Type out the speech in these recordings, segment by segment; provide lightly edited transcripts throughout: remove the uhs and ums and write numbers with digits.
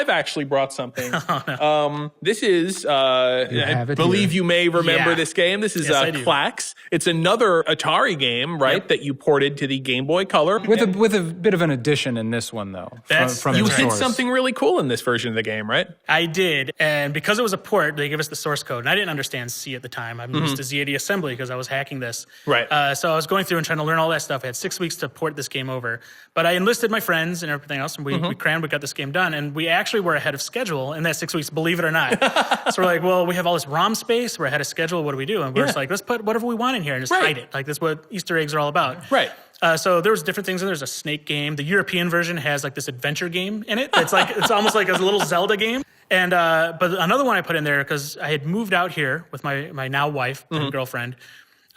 I've actually brought something. Oh, no. This is, I believe you may remember this game. This is KLAX. It's another Atari game, right, that you ported to the Game Boy Color. With a bit of an addition in this one, though. From you the did source. something really cool in this version of the game, right? I did, and because it was a port, they gave us the source code, and I didn't understand C at the time. I'm used to Z80 assembly because I was hacking this. Right. So I was going through and trying to learn all that stuff. I had 6 weeks to port this game over, but I enlisted my friends and everything else, and we crammed, we got this game done, and we actually were ahead of schedule in that 6 weeks, believe it or not. So we're like, well, we have all this ROM space, we're ahead of schedule, what do we do? And we're just like, let's put whatever we want in here and just hide it. Like, that's what Easter eggs are all about. Right. So there was different things in there. There's a snake game. The European version has like this adventure game in it. It's almost like a little Zelda game. And but another one I put in there because I had moved out here with my now wife and girlfriend.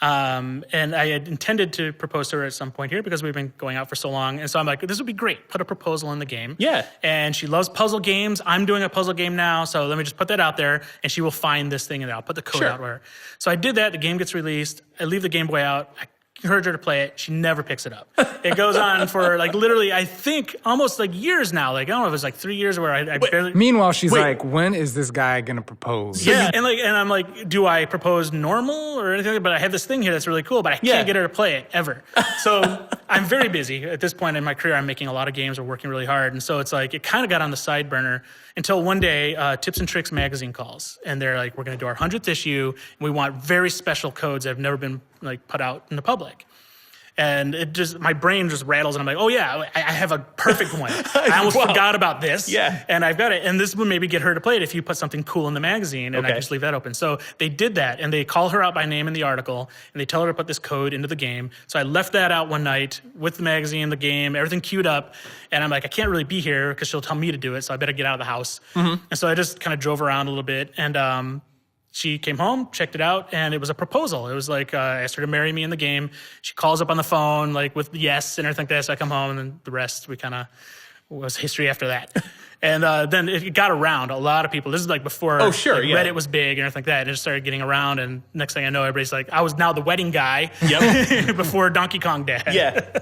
And I had intended to propose to her at some point here because we've been going out for so long. And so I'm like, this would be great. Put a proposal in the game. Yeah. And she loves puzzle games. I'm doing a puzzle game now. So let me just put that out there and she will find this thing and I'll put the code out where. So I did that. The game gets released. I leave the Game Boy out. I encourage her to play it. She never picks it up. It goes on for like literally, I think almost like years now. Like, I don't know if it's like 3 years where I barely. Meanwhile, she's like, when is this guy going to propose? Yeah. And I'm like, do I propose normal or anything? But I have this thing here that's really cool, but I can't get her to play it ever. So I'm very busy. At this point in my career, I'm making a lot of games. We're working really hard. And so it's like, it kind of got on the side burner until one day, Tips and Tricks magazine calls. And they're like, we're going to do our 100th issue. And we want very special codes that have never been like put out in the public. And it just, my brain just rattles and I'm like, oh yeah, I have a perfect one. I almost forgot about this. Yeah. And I've got it. And this would maybe get her to play it if you put something cool in the magazine and I just leave that open. So they did that and they call her out by name in the article and they tell her to put this code into the game. So I left that out one night with the magazine, the game, everything queued up. And I'm like, I can't really be here because she'll tell me to do it. So I better get out of the house. And so I just kind of drove around a little bit and, she came home, checked it out, and it was a proposal. It was like, I asked her to marry me in the game. She calls up on the phone, like with yes and everything like that. So I come home, and then the rest, we kind of, was history after that. And then it got around. A lot of people, this is like before Reddit was big and everything like that. And it just started getting around, and next thing I know, everybody's like, I was now the wedding guy before Donkey Kong Dad. Yeah.